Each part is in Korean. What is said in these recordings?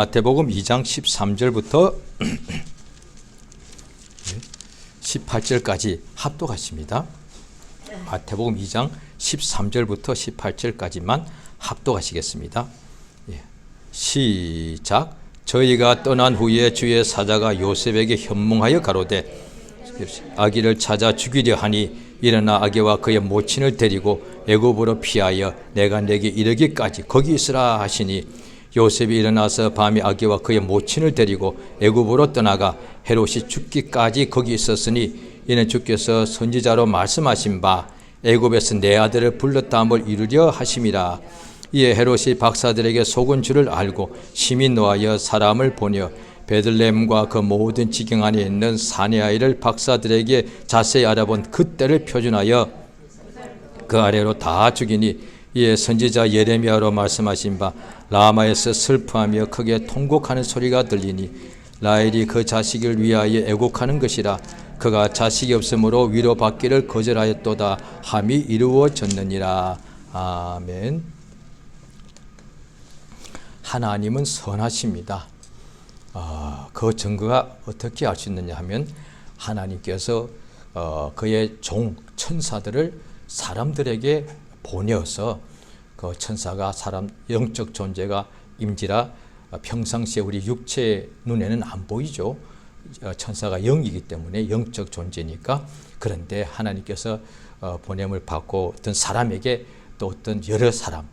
마태복음 2장 13절부터 18절까지 합독하십니다. 마태복음 2장 13절부터 18절까지만 합독하시겠습니다. 시작. 저희가 떠난 후에 주의 사자가 요셉에게 현몽하여 가로되 아기를 찾아 죽이려 하니 일어나 아기와 그의 모친을 데리고 애굽으로 피하여 내가 내게 이르기까지 거기 있으라 하시니 요셉이 일어나서 밤에 아기와 그의 모친을 데리고 애굽으로 떠나가 헤롯이 죽기까지 거기 있었으니 이는 주께서 선지자로 말씀하신 바 애굽에서 내 아들을 불렀다함을 이루려 하심이라. 이에 헤롯이 박사들에게 속은 줄을 알고 심히 노하여 사람을 보내어 베들레헴과 그 모든 지경 안에 있는 사내 아이를 박사들에게 자세히 알아본 그때를 표준하여 그 아래로 다 죽이니 이에 선지자 예레미야로 말씀하신 바 라마에서 슬퍼하며 크게 통곡하는 소리가 들리니 라헬이 그 자식을 위하여 애곡하는 것이라. 그가 자식이 없으므로 위로받기를 거절하였도다 함이 이루어졌느니라. 아멘. 하나님은 선하십니다. 그 증거가 어떻게 알 수 있느냐 하면 하나님께서 그의 종 천사들을 사람들에게 보내어서 그 천사가 사람 영적 존재가 임지라 평상시에 우리 육체의 눈에는 안 보이죠. 천사가 영이기 때문에 영적 존재니까. 그런데 하나님께서 보냄을 받고 어떤 사람에게 또 어떤 여러 사람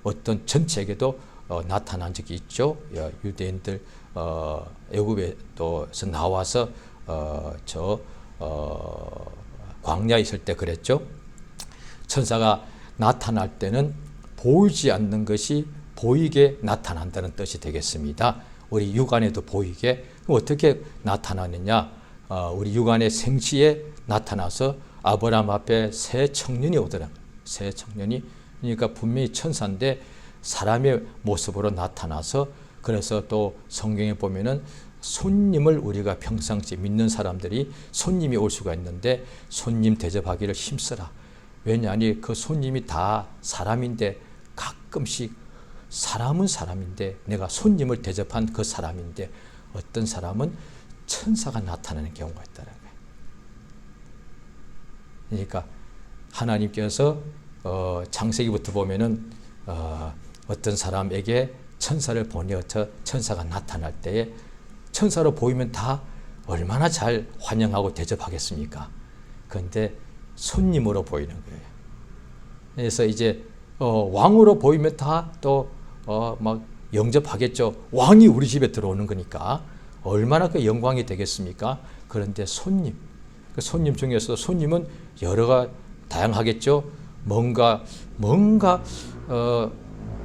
어떤 전체에게도 나타난 적이 있죠. 유대인들 애굽에서 나와서 광야에 있을 때 그랬죠. 천사가 나타날 때는 보이지 않는 것이 보이게 나타난다는 뜻이 되겠습니다. 우리 육안에도 보이게. 어떻게 나타나느냐? 우리 육안의 생시에 나타나서 아브라함 앞에 새 청년이 오더라. 새 청년이, 그러니까 분명히 천사인데 사람의 모습으로 나타나서, 그래서 또 성경에 보면은 손님을 우리가 평상시 믿는 사람들이 손님이 올 수가 있는데 손님 대접하기를 힘쓰라. 왜냐하니 그 손님이 다 사람인데 가끔씩 사람은 사람인데 내가 손님을 대접한 그 사람인데 어떤 사람은 천사가 나타나는 경우가 있다는 거예요. 그러니까 하나님께서 창세기부터 보면은 어떤 사람에게 천사를 보내어서 천사가 나타날 때에 천사로 보이면 다 얼마나 잘 환영하고 대접하겠습니까? 그런데 손님으로 보이는 거예요. 그래서 이제 왕으로 보이면 다 또 막 영접하겠죠. 왕이 우리 집에 들어오는 거니까 얼마나 그 영광이 되겠습니까? 그런데 손님, 그 손님 중에서 손님은 여러가 다양하겠죠. 뭔가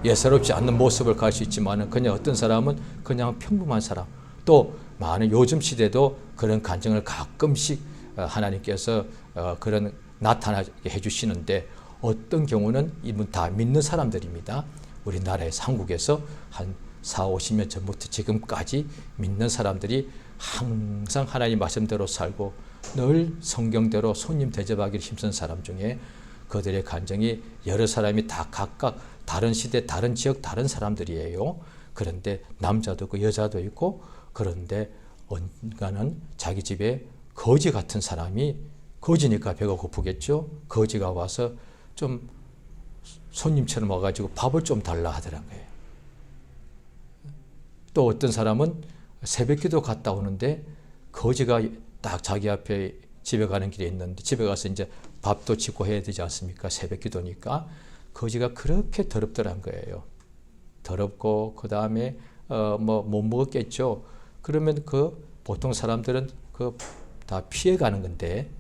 예사롭지 않는 모습을 갈 수 있지만은 그냥 어떤 사람은 그냥 평범한 사람, 또 많은 요즘 시대도 그런 간증을 가끔씩 하나님께서 그런 나타나게 해주시는데 어떤 경우는 이분 다 믿는 사람들입니다. 우리나라에서 한국에서 한 40-50년 전부터 지금까지 믿는 사람들이 항상 하나님 말씀대로 살고 늘 성경대로 손님 대접하기를 힘쓴 사람 중에 그들의 간증이 여러 사람이 다 각각 다른 시대, 다른 지역, 다른 사람들이에요. 그런데 남자도 있고 여자도 있고, 그런데 언젠가는 자기 집에 거지 같은 사람이, 거지니까 배가 고프겠죠. 거지가 와서 좀 손님처럼 와가지고 밥을 좀 달라 하더란 거예요. 또 어떤 사람은 새벽기도 갔다 오는데 거지가 딱 자기 앞에 집에 가는 길에 있는데 집에 가서 이제 밥도 짓고 해야 되지 않습니까? 새벽기도니까. 거지가 그렇게 더럽더란 거예요. 더럽고 그 다음에 못 먹었겠죠. 그러면 그 보통 사람들은 그 다 피해 가는 건데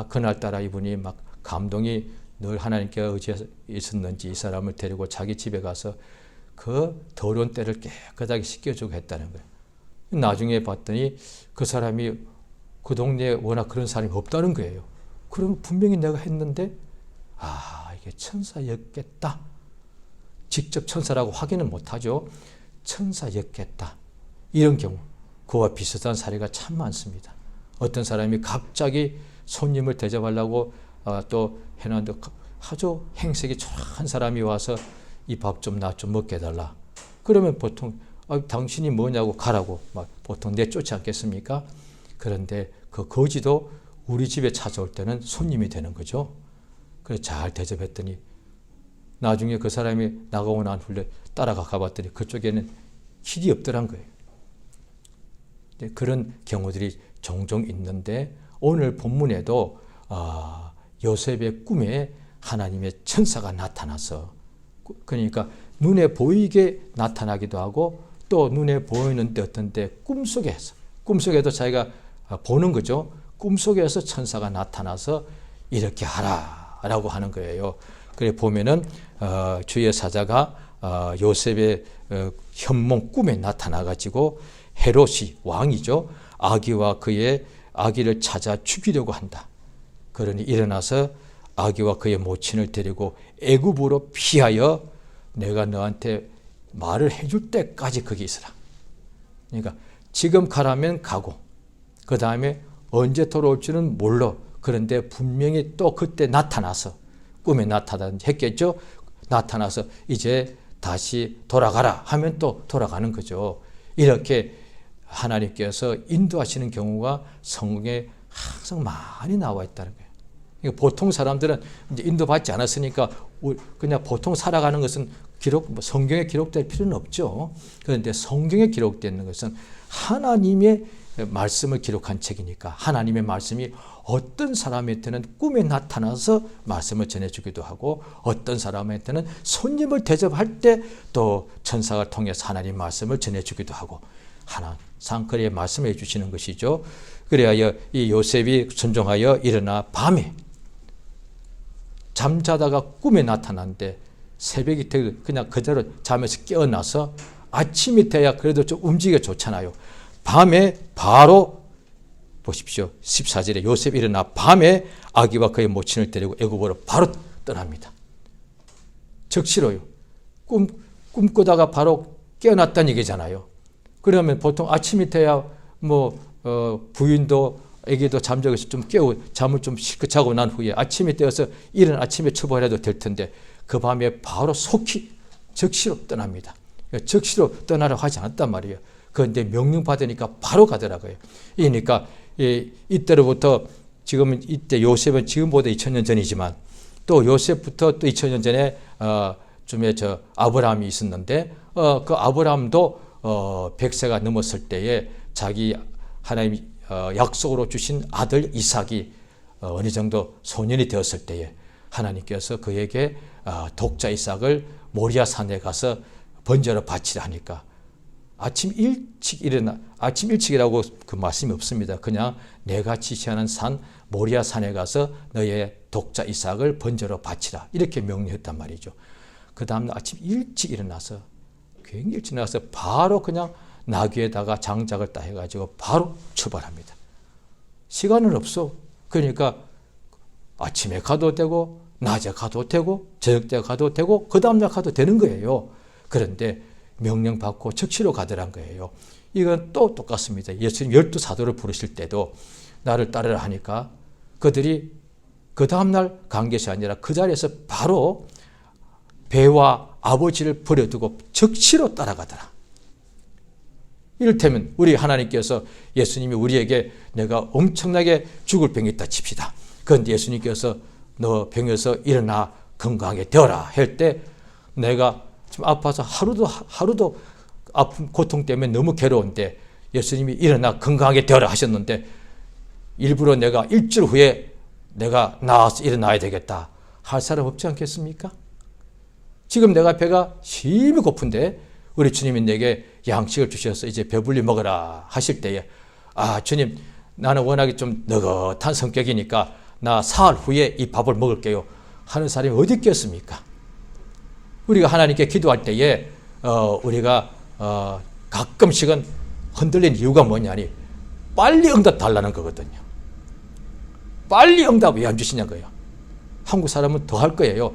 그날따라 이분이 막 감동이 늘 하나님께 의지해서 있었는지 이 사람을 데리고 자기 집에 가서 그 더러운 때를 깨끗하게 씻겨주고 했다는 거예요. 나중에 봤더니 그 사람이 그 동네에 워낙 그런 사람이 없다는 거예요. 그럼 분명히 내가 했는데 이게 천사였겠다. 직접 천사라고 확인은 못하죠. 천사였겠다. 이런 경우, 그와 비슷한 사례가 참 많습니다. 어떤 사람이 갑자기 손님을 대접하려고 또 해놨는데 아주 행색이 초라한 사람이 와서 이 밥 좀 나 좀 먹게 해달라. 그러면 보통 당신이 뭐냐고 가라고 막 보통 내쫓지 않겠습니까? 그런데 그 거지도 우리 집에 찾아올 때는 손님이 되는 거죠. 그래서 잘 대접했더니 나중에 그 사람이 나가고 난 후에 따라가 가봤더니 그쪽에는 길이 없더란 거예요. 그런 경우들이 종종 있는데 오늘 본문에도 요셉의 꿈에 하나님의 천사가 나타나서, 그러니까 눈에 보이게 나타나기도 하고 또 눈에 보이는데 어떤 때 꿈속에도 자기가 보는 거죠. 꿈속에서 천사가 나타나서 이렇게 하라라고 하는 거예요. 그래 보면은 주의 사자가 요셉의 현몽 꿈에 나타나 가지고 헤롯이 왕이죠. 아기와 그의 아기를 찾아 죽이려고 한다. 그러니 일어나서 아기와 그의 모친을 데리고 애굽으로 피하여 내가 너한테 말을 해줄 때까지 거기 있으라. 그러니까 지금 가라면 가고 그 다음에 언제 돌아올지는 몰라. 그런데 분명히 또 그때 나타나서 꿈에 나타났겠죠. 나타나서 이제 다시 돌아가라 하면 또 돌아가는 거죠. 이렇게 하나님께서 인도하시는 경우가 성경에 항상 많이 나와 있다는 거예요. 그러니까 보통 사람들은 이제 인도받지 않았으니까 그냥 보통 살아가는 것은 성경에 기록될 필요는 없죠. 그런데 성경에 기록되는 것은 하나님의 말씀을 기록한 책이니까 하나님의 말씀이 어떤 사람한테는 꿈에 나타나서 말씀을 전해주기도 하고 어떤 사람한테는 손님을 대접할 때 또 천사가 통해서 하나님 말씀을 전해주기도 하고 항상 그렇게 말씀해 주시는 것이죠. 그래야 이 요셉이 순종하여 일어나 밤에 잠자다가 꿈에 나타났는데 새벽이 되고 그냥 그대로 잠에서 깨어나서 아침이 돼야 그래도 좀 움직여 좋잖아요. 밤에 바로 보십시오. 14절에 요셉이 일어나 밤에 아기와 그의 모친을 데리고 애굽으로 바로 떠납니다. 즉시로요. 꿈꾸다가 바로 깨어났다는 얘기잖아요. 그러면 보통 아침이 돼야 부인도 아기도 잠자고서 좀 깨우고 잠을 좀 실컷 자고 난 후에 아침이 되어서 이른 아침에 처벌해도 될 텐데 그 밤에 바로 속히 즉시로 떠납니다. 즉시로 떠나라고 하지 않았단 말이에요. 그런데 명령 받으니까 바로 가더라고요. 그러니까 이때로부터 지금은 이때 요셉은 지금보다 2000년 전이지만 또 요셉부터 또 2000년 전에 쯤에 아브라함이 있었는데 그 아브라함도 100세가 넘었을 때에 자기 하나님이 약속으로 주신 아들 이삭이 어느 정도 소년이 되었을 때에 하나님께서 그에게 독자 이삭을 모리아 산에 가서 번제로 바치라 하니까 아침 일찍이라고 그 말씀이 없습니다. 그냥 내가 지시하는 산 모리아 산에 가서 너의 독자 이삭을 번제로 바치라 이렇게 명령했단 말이죠. 그 다음날 아침 일찍 일어나서 굉장히 일찍 나가서 바로 그냥 나귀에다가 장작을 따 해가지고 바로 출발합니다. 시간은 없어. 그러니까 아침에 가도 되고 낮에 가도 되고 저녁 때 가도 되고 그 다음날 가도 되는 거예요. 그런데 명령받고 즉시로 가더란 거예요. 이건 또 똑같습니다. 예수님 12사도를 부르실 때도 나를 따르라 하니까 그들이 그 다음날 간 것이 아니라 그 자리에서 바로 배와 아버지를 버려두고 즉시로 따라가더라. 이를테면 우리 하나님께서 예수님이 우리에게 내가 엄청나게 죽을 병이 있다 칩시다. 그런데 예수님께서 너 병에서 일어나 건강하게 되어라 할 때 내가 좀 아파서 하루도 아픔 고통 때문에 너무 괴로운데 예수님이 일어나 건강하게 되어라 하셨는데 일부러 내가 일주일 후에 내가 나와서 일어나야 되겠다 할 사람 없지 않겠습니까? 지금 내가 배가 심히 고픈데 우리 주님이 내게 양식을 주셔서 이제 배불리 먹어라 하실 때에 주님 나는 워낙에 좀 너긋한 성격이니까 나 사흘 후에 이 밥을 먹을게요 하는 사람이 어디 있겠습니까? 우리가 하나님께 기도할 때에 우리가 가끔씩은 흔들린 이유가 뭐냐니 빨리 응답 달라는 거거든요. 빨리 응답 왜 안 주시냐고요. 한국 사람은 더 할 거예요.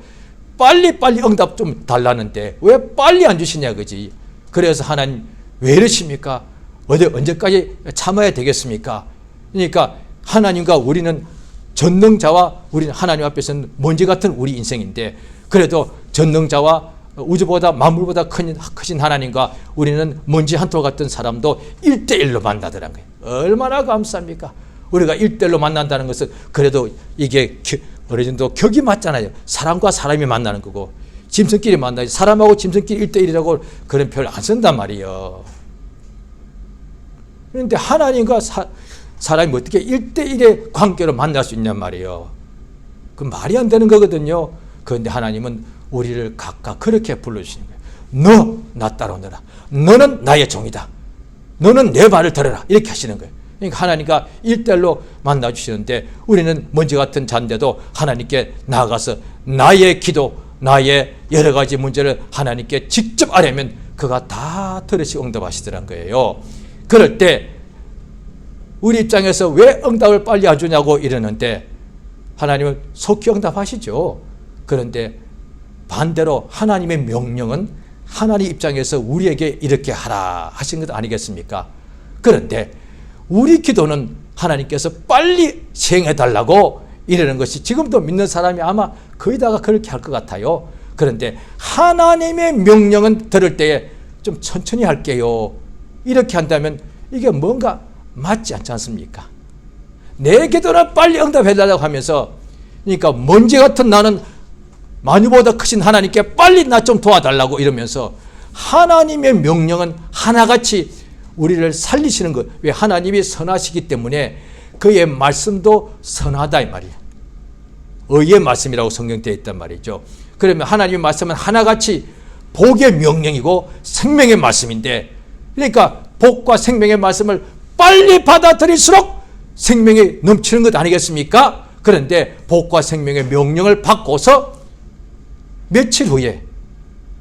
빨리 응답 좀 달라는데 왜 빨리 안 주시냐 그지. 그래서 하나님 왜 이러십니까? 언제까지 참아야 되겠습니까? 그러니까 하나님과 우리는 전능자와 우리는 하나님 앞에서는 먼지 같은 우리 인생인데 그래도 전능자와 우주보다 만물보다 크신 하나님과 우리는 먼지 한 톨 같은 사람도 1대1로 만나더란 거예요. 얼마나 감사합니까? 우리가 1대1로 만난다는 것은 그래도 이게 어느 정도 격이 맞잖아요. 사람과 사람이 만나는 거고 짐승끼리 만나지 사람하고 짐승끼리 1대1이라고 그런 표현을 안 쓴단 말이에요. 그런데 하나님과 사람이 어떻게 1대1의 관계로 만날 수 있냔 말이에요. 그 말이 안 되는 거거든요. 그런데 하나님은 우리를 각각 그렇게 불러주시는 거예요. 너 나 따라오너라. 너는 나의 종이다. 너는 내 말을 들어라. 이렇게 하시는 거예요. 그러니까 하나님과 1대1로 만나주시는데 우리는 먼지 같은 자인데도 하나님께 나아가서 나의 기도, 나의 여러 가지 문제를 하나님께 직접 아뢰면 그가 다 들으시고 응답하시더란 거예요. 그럴 때 우리 입장에서 왜 응답을 빨리 안 주냐고 이러는데 하나님은 속히 응답하시죠. 그런데 반대로 하나님의 명령은 하나님 입장에서 우리에게 이렇게 하라 하신 것 아니겠습니까? 그런데 우리 기도는 하나님께서 빨리 시행해달라고 이러는 것이 지금도 믿는 사람이 아마 거의 다가 그렇게 할 것 같아요. 그런데 하나님의 명령은 들을 때에 좀 천천히 할게요. 이렇게 한다면 이게 뭔가 맞지 않지 않습니까? 내 기도는 빨리 응답해달라고 하면서 그러니까 먼지 같은 나는 만유보다 크신 하나님께 빨리 나 좀 도와달라고 이러면서 하나님의 명령은 하나같이 우리를 살리시는 것. 왜? 하나님이 선하시기 때문에 그의 말씀도 선하다 이 말이에요. 의의 말씀이라고 성경되어 있단 말이죠. 그러면 하나님의 말씀은 하나같이 복의 명령이고 생명의 말씀인데 그러니까 복과 생명의 말씀을 빨리 받아들일수록 생명이 넘치는 것 아니겠습니까? 그런데 복과 생명의 명령을 받고서 며칠 후에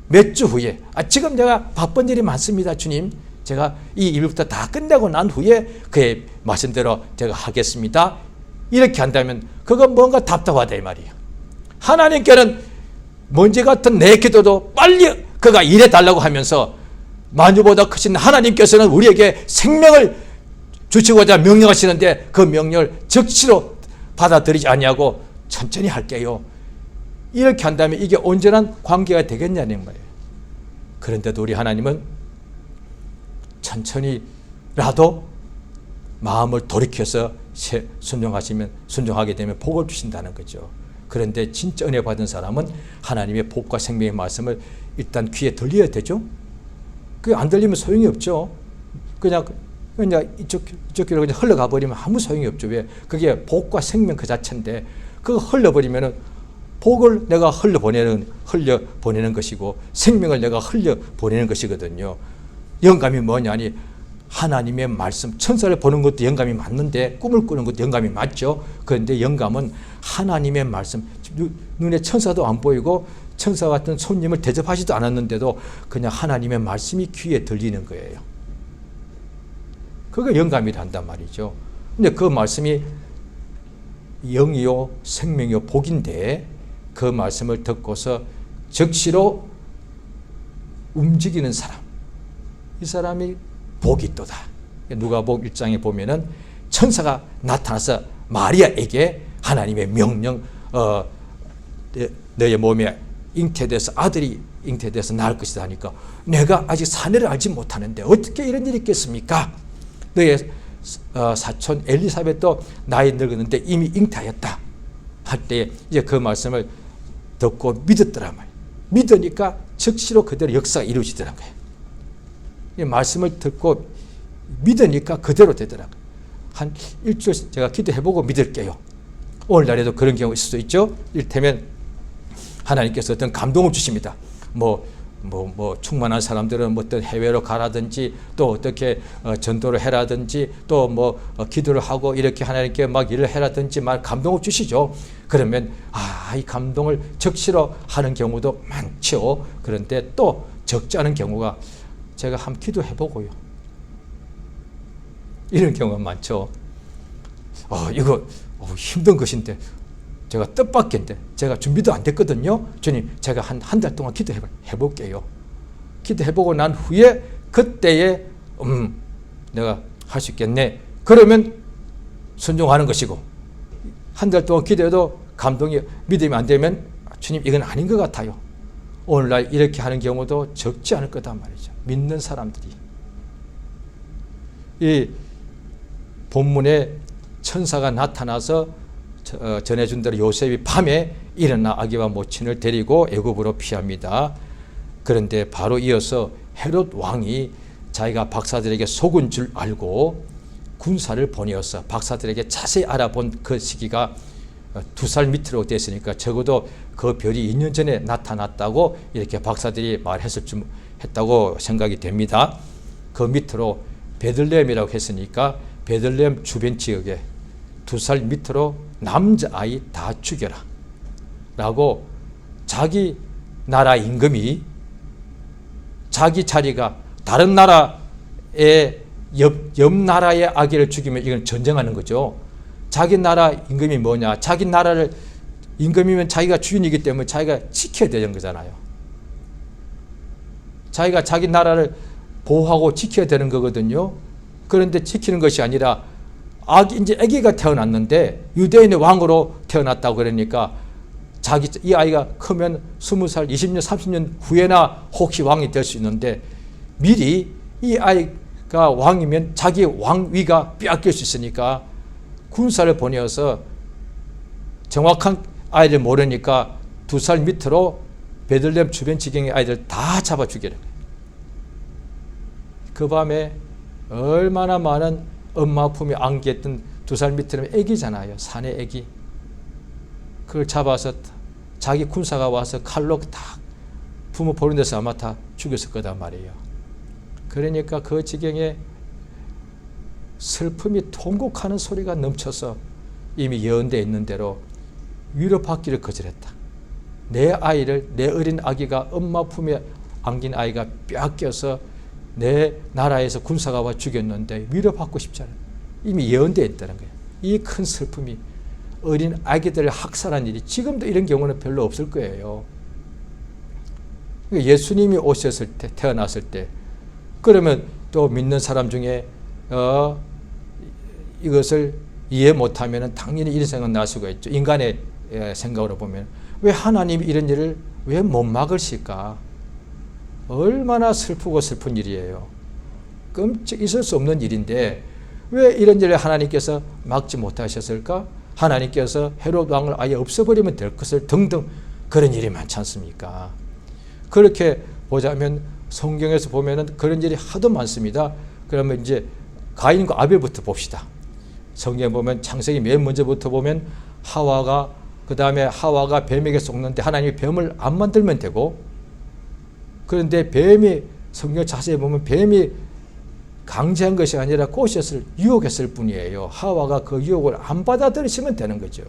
몇 주 후에 지금 내가 바쁜 일이 많습니다 주님, 제가 이 일부터 다 끝내고 난 후에 그의 말씀대로 제가 하겠습니다. 이렇게 한다면 그건 뭔가 답답하다 이 말이에요. 하나님께는 먼지 같은 내 기도도 빨리 그가 일해달라고 하면서 만유보다 크신 하나님께서는 우리에게 생명을 주시고자 명령하시는데 그 명령을 즉시로 받아들이지 아니하고 천천히 할게요. 이렇게 한다면 이게 온전한 관계가 되겠냐는 거예요. 그런데도 우리 하나님은 천천히라도 마음을 돌이켜서 순종하게 되면 복을 주신다는 거죠. 그런데 진짜 은혜 받은 사람은 하나님의 복과 생명의 말씀을 일단 귀에 들려야 되죠. 그게 안 들리면 소용이 없죠. 그냥 이쪽 길로 그냥 흘러가 버리면 아무 소용이 없죠. 왜? 그게 복과 생명 그 자체인데 그거 흘러버리면은 복을 내가 흘려보내는 것이고 생명을 내가 흘려보내는 것이거든요. 영감이 뭐냐니 하나님의 말씀, 천사를 보는 것도 영감이 맞는데 꿈을 꾸는 것도 영감이 맞죠. 그런데 영감은 하나님의 말씀, 눈에 천사도 안 보이고 천사 같은 손님을 대접하지도 않았는데도 그냥 하나님의 말씀이 귀에 들리는 거예요. 그게 영감이라 한단 말이죠. 근데 그 말씀이 영이요 생명이요 복인데 그 말씀을 듣고서 즉시로 움직이는 사람, 이 사람이 복이 있도다. 누가복음 1장에 보면은 천사가 나타나서 마리아에게 하나님의 명령, 너의 몸에 잉태돼서 아들이 잉태돼서 낳을 것이다 하니까 내가 아직 사내를 알지 못하는데 어떻게 이런 일이 있겠습니까? 너의 사촌 엘리사벳도 나이 늙었는데 이미 잉태하였다 할 때 이제 그 말씀을 듣고 믿었더란 말이에요. 믿으니까 즉시로 그대로 역사가 이루어지더란 거예요. 이 말씀을 듣고 믿으니까 그대로 되더라고요. 한 일주일 제가 기도해보고 믿을게요. 오늘날에도 그런 경우 있을 수 있죠. 이를테면 하나님께서 어떤 감동을 주십니다. 충만한 사람들은 어떤 해외로 가라든지 또 어떻게 전도를 해라든지 또 기도를 하고 이렇게 하나님께 막 일을 해라든지 감동을 주시죠. 그러면 이 감동을 적시로 하는 경우도 많죠. 그런데 또 적지 않은 경우가 제가 한번 기도해보고요. 이런 경우가 많죠. 이거 힘든 것인데 제가 뜻밖인데 제가 준비도 안 됐거든요. 주님, 제가 한 달 동안 기도해볼게요. 기도해보고 난 후에 그때에 내가 할 수 있겠네. 그러면 순종하는 것이고 한 달 동안 기도해도 감동이 믿음이 안 되면 주님 이건 아닌 것 같아요. 오늘날 이렇게 하는 경우도 적지 않을 거다 말이죠. 믿는 사람들이. 이 본문에 천사가 나타나서 전해준 대로 요셉이 밤에 일어나 아기와 모친을 데리고 애굽으로 피합니다. 그런데 바로 이어서 헤롯 왕이 자기가 박사들에게 속은 줄 알고 군사를 보내어서 박사들에게 자세히 알아본 그 시기가 2살 밑으로 됐으니까 적어도 그 별이 2년 전에 나타났다고 이렇게 박사들이 했다고 생각이 됩니다. 그 밑으로 베들레헴이라고 했으니까 베들레헴 주변 지역에 2살 밑으로 남자아이 다 죽여라 라고 자기 나라 임금이 자기 자리가 다른 나라의 옆 나라의 아기를 죽이면 이건 전쟁하는 거죠. 자기 나라 임금이 뭐냐? 자기 나라를 임금이면 자기가 주인이기 때문에 자기가 지켜야 되는 거잖아요. 자기가 자기 나라를 보호하고 지켜야 되는 거거든요. 그런데 지키는 것이 아니라 이제 아기가 태어났는데 유대인의 왕으로 태어났다고 그러니까 이 아이가 크면 20살, 20년, 30년 후에나 혹시 왕이 될 수 있는데 미리 이 아이가 왕이면 자기 왕위가 빼앗길 수 있으니까 군사를 보내어서 정확한 아이를 모르니까 2살 밑으로 베들레헴 주변 지경의 아이들 다 잡아 죽이는 거예요. 그 밤에 얼마나 많은 엄마 품에 안겼던 2살 밑으로 애기잖아요. 사내 애기. 그걸 잡아서 자기 군사가 와서 칼로 다 부모 보는 데서 아마 다 죽였을 거단 말이에요. 그러니까 그 지경에 슬픔이 통곡하는 소리가 넘쳐서 이미 예언되어 있는 대로 위로받기를 거절했다. 내 아이를, 내 어린 아기가 엄마 품에 안긴 아이가 빼앗겨서 내 나라에서 군사가 와 죽였는데 위로받고 싶지 않아요. 이미 예언되어 있다는 거예요. 이 큰 슬픔이 어린 아기들을 학살한 일이 지금도 이런 경우는 별로 없을 거예요. 예수님이 오셨을 때, 태어났을 때, 그러면 또 믿는 사람 중에 이것을 이해 못하면 당연히 이런 생각 날 수가 있죠. 인간의 생각으로 보면 왜 하나님이 이런 일을 왜 못 막으실까? 얼마나 슬프고 슬픈 일이에요. 끔찍 있을 수 없는 일인데 왜 이런 일을 하나님께서 막지 못하셨을까? 하나님께서 헤롯 왕을 아예 없애버리면 될 것을 등등 그런 일이 많지 않습니까? 그렇게 보자면 성경에서 보면은 그런 일이 하도 많습니다. 그러면 이제 가인과 아벨부터 봅시다. 성경에 보면 창세기 맨 먼저부터 보면 그 다음에 하와가 뱀에게 속는데 하나님이 뱀을 안 만들면 되고, 그런데 성경 자세히 보면 뱀이 강제한 것이 아니라 꼬셨을, 유혹했을 뿐이에요. 하와가 그 유혹을 안 받아들이시면 되는 거죠.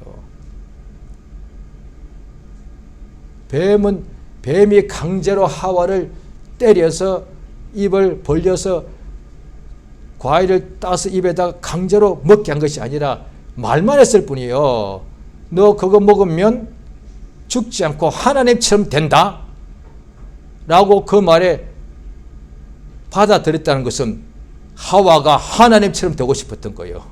뱀이 강제로 하와를 때려서 입을 벌려서 과일을 따서 입에다 강제로 먹게 한 것이 아니라 말만 했을 뿐이에요. 너 그거 먹으면 죽지 않고 하나님처럼 된다 라고 그 말에 받아들였다는 것은 하와가 하나님처럼 되고 싶었던 거예요.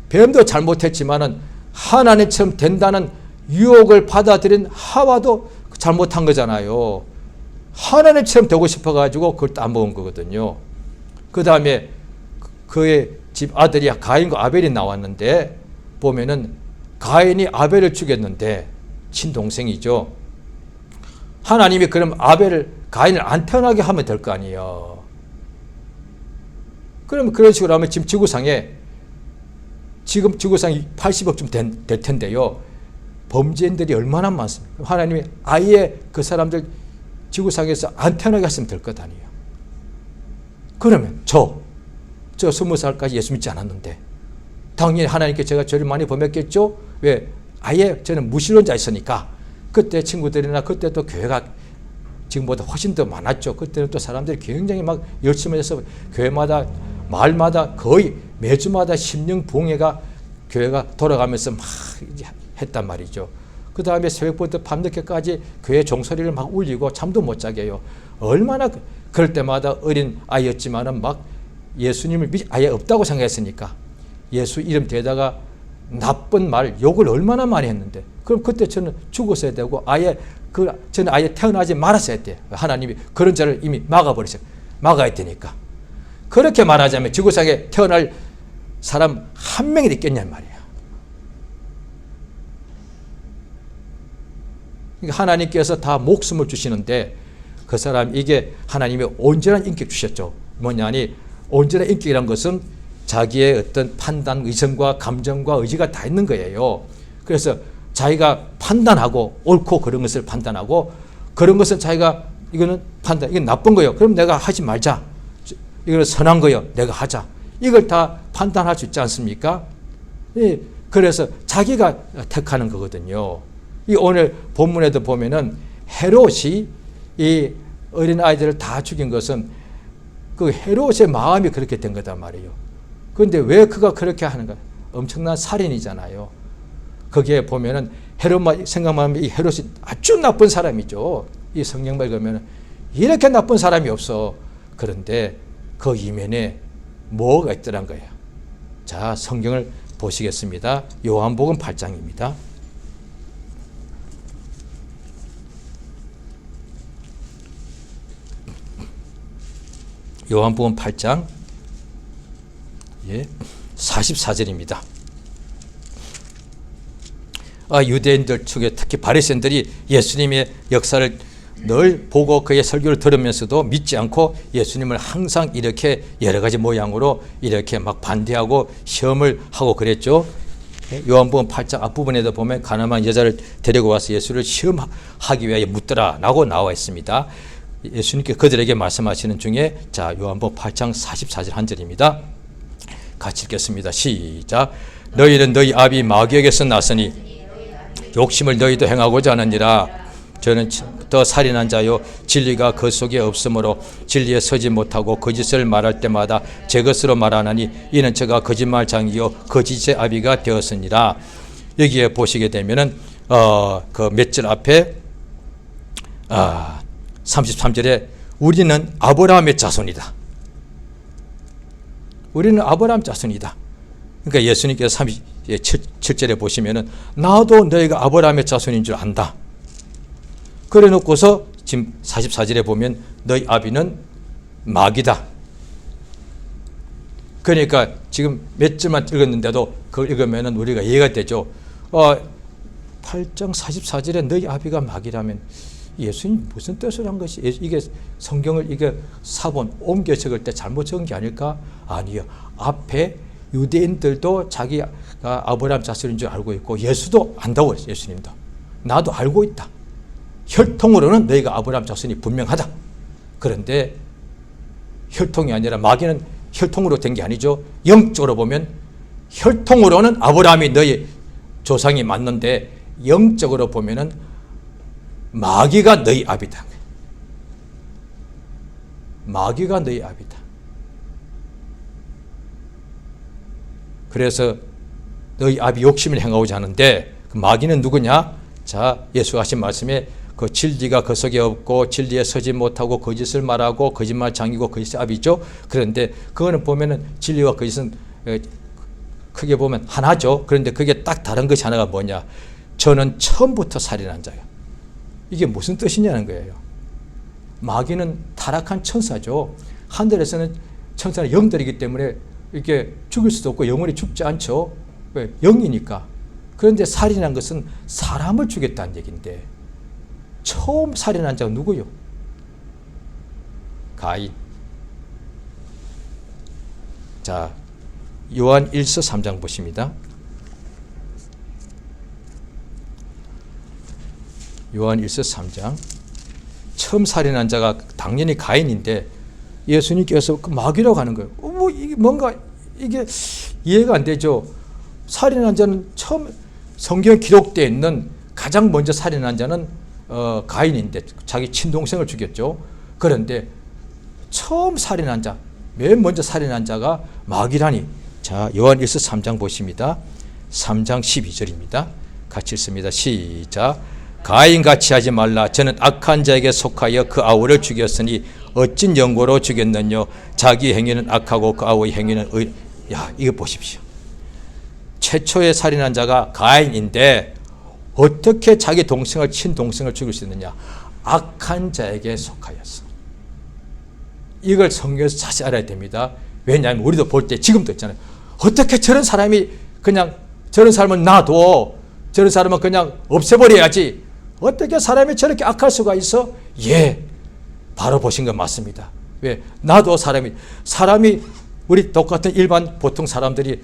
뱀도 잘못했지만은 하나님처럼 된다는 유혹을 받아들인 하와도 잘못한 거잖아요. 하나님처럼 되고 싶어가지고 그걸 따먹은 거거든요. 그 다음에 그의 집 아들이 가인과 아벨이 나왔는데 보면은 가인이 아벨을 죽였는데 친동생이죠. 하나님이 그럼 가인을 안 태어나게 하면 될 거 아니에요. 그러면 그런 식으로 하면 지금 지구상이 80억쯤 될 텐데요. 범죄인들이 얼마나 많습니까? 하나님이 아예 그 사람들 지구상에서 안 태어나게 했으면 될 것 아니에요. 그러면 저 20살까지 예수 믿지 않았는데 당연히 하나님께 제가 죄를 많이 범했겠죠? 왜? 아예 저는 무신론자였으니까. 그때 친구들이나 그때 또 교회가 지금보다 훨씬 더 많았죠. 그때는 또 사람들이 굉장히 막 열심히 해서 교회마다 마을마다 거의 매주마다 심령봉회가 교회가 돌아가면서 막 했단 말이죠. 그 다음에 새벽부터 밤늦게까지 교회 종소리를 막 울리고 잠도 못 자게 해요. 얼마나 그럴 때마다 어린 아이였지만은 막 예수님을 아예 없다고 생각했으니까 예수 이름 대다가 나쁜 말, 욕을 얼마나 많이 했는데, 그럼 그때 저는 죽었어야 되고 저는 아예 태어나지 말았어야 돼. 하나님이 그런 자를 이미 막아버리셨어요. 막아야 되니까. 그렇게 말하자면 지구상에 태어날 사람 한 명이 있겠냔 말이에요. 그러니까 하나님께서 다 목숨을 주시는데 그 사람, 이게 하나님이 온전한 인격 주셨죠. 뭐냐니, 온전한 인격이란 것은 자기의 어떤 판단, 의성과 감정과 의지가 다 있는 거예요. 그래서 자기가 판단하고, 옳고 그런 것을 판단하고, 그런 것은 자기가 이거는 이건 나쁜 거예요. 그럼 내가 하지 말자. 이거는 선한 거예요. 내가 하자. 이걸 다 판단할 수 있지 않습니까? 예, 그래서 자기가 택하는 거거든요. 이 오늘 본문에도 보면은 헤롯이 이 어린아이들을 다 죽인 것은 그 헤롯의 마음이 그렇게 된 거단 말이에요. 그런데 왜 그가 그렇게 하는가? 엄청난 살인이잖아요. 거기에 보면은 헤롯만 생각만 하면 이 헤롯이 아주 나쁜 사람이죠. 이 성경만 읽으면 이렇게 나쁜 사람이 없어. 그런데 그 이면에 뭐가 있더란 거예요. 자, 성경을 보시겠습니다. 요한복음 8장입니다. 요한복음 8장 44절입니다. 유대인들 중에 특히 바리새인들이 예수님의 역사를 늘 보고 그의 설교를 들으면서도 믿지 않고 예수님을 항상 이렇게 여러 가지 모양으로 이렇게 막 반대하고 시험을 하고 그랬죠. 요한복음 8장 앞부분에도 보면 가늠한 여자를 데리고 와서 예수를 시험하기 위하여 묻더라라고 나와 있습니다. 예수님께 그들에게 말씀하시는 중에, 자, 요한복음 8장 44절 한 절입니다. 같이 읽겠습니다. 시작. 너희는 너희 아비 마귀에게서 났으니 욕심을 너희도 행하고자 하느니라. 저는 더 살인한 자요, 진리가 그 속에 없으므로 진리에 서지 못하고 거짓을 말할 때마다 제 것으로 말하나니 이는 제가 거짓말장이요 거짓의 아비가 되었으니라. 여기에 보시게 되면은 그 몇 절 앞에 33절에 우리는 아브라함의 자손이다. 우리는 아브라함 자손이다. 그러니까 예수님께서 37절에 보시면은 나도 너희가 아브라함의 자손인 줄 안다. 그래 놓고서 지금 44절에 보면 너희 아비는 마귀다. 그러니까 지금 몇 절만 읽었는데도 그걸 읽으면은 우리가 이해가 되죠. 8장 44절에 너희 아비가 마귀라면 예수님 무슨 뜻을 한 것이, 이게 성경을 이게 사본 옮겨 적을 때 잘못 적은 게 아닐까? 아니요. 앞에 유대인들도 자기가 아브라함 자손인 줄 알고 있고 예수도 안다고 했어요. 예수님도. 나도 알고 있다. 혈통으로는 너희가 아브라함 자손이 분명하다. 그런데 혈통이 아니라 마귀는 혈통으로 된 게 아니죠. 영적으로 보면 혈통으로는 아브라함이 너희 조상이 맞는데 영적으로 보면은 마귀가 너희 아비다. 마귀가 너희 아비다. 그래서 너희 아비 욕심을 행하고자 하는데 그 마귀는 누구냐? 자, 예수 하신 말씀에 그 진리가 그 속에 없고 진리에 서지 못하고 거짓을 말하고 거짓말 장이고 거짓의 아비죠. 그런데 그거는 보면은 진리와 거짓은 크게 보면 하나죠. 그런데 그게 딱 다른 것이 하나가 뭐냐? 저는 처음부터 살인한 자예요. 이게 무슨 뜻이냐는 거예요. 마귀는 타락한 천사죠. 하늘에서는 천사는 영들이기 때문에 이렇게 죽을 수도 없고 영원히 죽지 않죠. 왜? 영이니까. 그런데 살인한 것은 사람을 죽였다는 얘기인데 처음 살인한 자가 누구요? 가인. 자, 요한 1서 3장 보십니다. 요한 1서 3장. 처음 살인한 자가 당연히 가인인데 예수님께서 그 마귀라고 하는 거예요. 이게 뭔가 이게 이해가 안 되죠. 살인한 자는 처음 성경에 기록되어 있는 가장 먼저 살인한 자는 가인인데 자기 친동생을 죽였죠. 그런데 처음 살인한 자, 맨 먼저 살인한 자가 마귀라니. 자, 요한 1서 3장 보십니다. 3장 12절입니다. 같이 읽습니다. 시작. 가인같이 하지 말라. 저는 악한 자에게 속하여 그 아우를 죽였으니 어찐 영고로 죽였느냐. 자기 행위는 악하고 그 아우의 행위는 야, 이거 보십시오. 최초의 살인한 자가 가인인데 어떻게 자기 동생을 친동생을 죽일 수 있느냐? 악한 자에게 속하였어. 이걸 성경에서 자세히 알아야 됩니다. 왜냐하면 우리도 볼 때 지금도 있잖아요. 어떻게 저런 사람이 그냥 저런 사람은 놔둬. 저런 사람은 그냥 없애버려야지. 어떻게 사람이 저렇게 악할 수가 있어? 예, 바로 보신 건 맞습니다. 왜? 나도 사람이 우리 똑같은 일반 보통 사람들이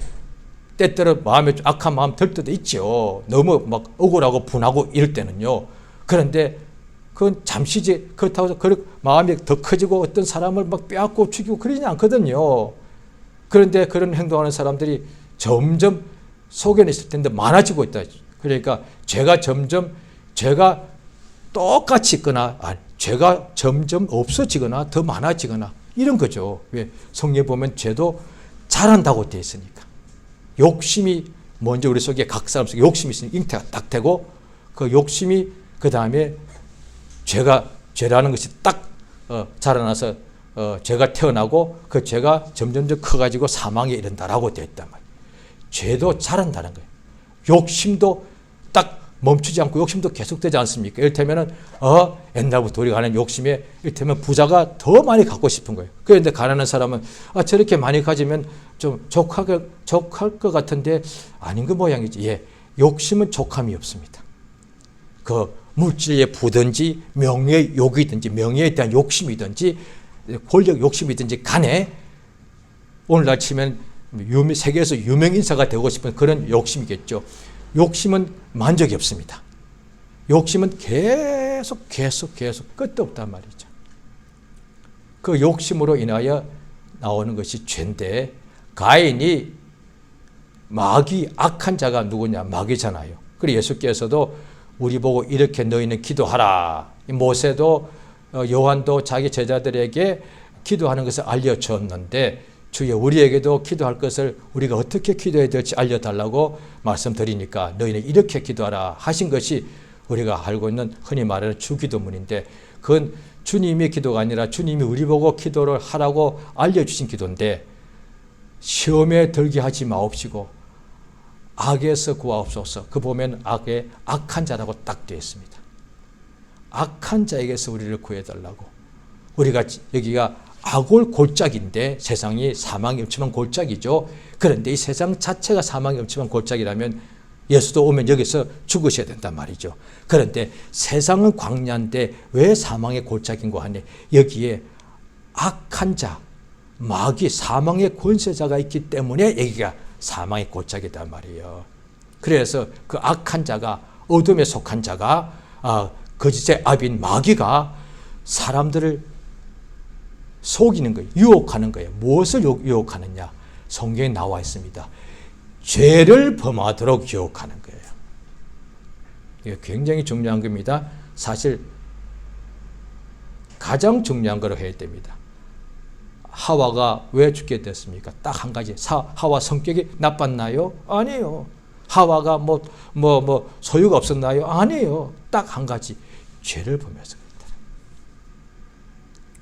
때때로 마음에 악한 마음 들 때도 있죠. 너무 막 억울하고 분하고 이럴 때는요. 그런데 그건 잠시지. 그렇다고 해서 마음이 더 커지고 어떤 사람을 막 빼앗고 죽이고 그러지 않거든요. 그런데 그런 행동하는 사람들이 점점 속에는 있을 텐데 많아지고 있다. 그러니까 죄가 똑같이 있거나 죄가 점점 없어지거나 더 많아지거나 이런 거죠. 왜? 성경에 보면 죄도 잘한다고 되어 있으니까. 욕심이 먼저 우리 속에 각 사람 속에 욕심이 있으니까 잉태가 딱 되고 그 욕심이 그 다음에 죄라는 것이 딱 자라나서 죄가 태어나고 그 죄가 점점점 커가지고 사망에 이른다라고 되어 있단 말이에요. 죄도 자란다는 거예요. 욕심도 딱 멈추지 않고 욕심도 계속되지 않습니까? 이를테면은 옛날부터 우리가 하는 욕심에 이를테면 부자가 더 많이 갖고 싶은 거예요. 그런데 가난한 사람은 저렇게 많이 가지면 좀 족할 것 같은데 아닌 그 모양이지. 예, 욕심은 족함이 없습니다. 그 물질에 부든지 명예의 욕이든지 명예에 대한 욕심이든지 권력 욕심이든지 간에 오늘날 치면 세계에서 유명 인사가 되고 싶은 그런 욕심이겠죠. 욕심은 만족이 없습니다. 욕심은 계속 끝도 없단 말이죠. 그 욕심으로 인하여 나오는 것이 죄인데 가인이 마귀 악한 자가 누구냐? 마귀잖아요. 그리고 예수께서도 우리 보고 이렇게 너희는 기도하라. 모세도 요한도 자기 제자들에게 기도하는 것을 알려주었는데 주여 우리에게도 기도할 것을 우리가 어떻게 기도해야 될지 알려달라고 말씀드리니까 너희는 이렇게 기도하라 하신 것이 우리가 알고 있는 흔히 말하는 주기도문인데 그건 주님의 기도가 아니라 주님이 우리 보고 기도를 하라고 알려주신 기도인데 시험에 들게 하지 마옵시고 악에서 구하옵소서. 그 보면 악한 자라고 딱 되어 있습니다. 악한 자에게서 우리를 구해달라고. 우리가 여기가 악골 골짜기인데 세상이 사망이 엄침한 골짜기죠. 그런데 이 세상 자체가 사망이 엄침한 골짜기라면 예수도 오면 여기서 죽으셔야 된단 말이죠. 그런데 세상은 광야인데 왜 사망의 골짜기인고 하니 여기에 악한 자, 마귀, 사망의 권세자가 있기 때문에 여기가 사망의 골짜기단 말이에요. 그래서 그 악한 자가 어둠에 속한 자가 거짓의 압인 마귀가 사람들을 속이는 거예요. 유혹하는 거예요. 무엇을 유혹하느냐? 성경에 나와 있습니다. 죄를 범하도록 유혹하는 거예요. 이게 굉장히 중요한 겁니다. 사실 가장 중요한 거로 해야 됩니다. 하와가 왜 죽게 됐습니까? 딱 한 가지. 하와 성격이 나빴나요? 아니에요. 하와가 소유가 없었나요? 아니에요. 딱 한 가지. 죄를 범해서 그렇다.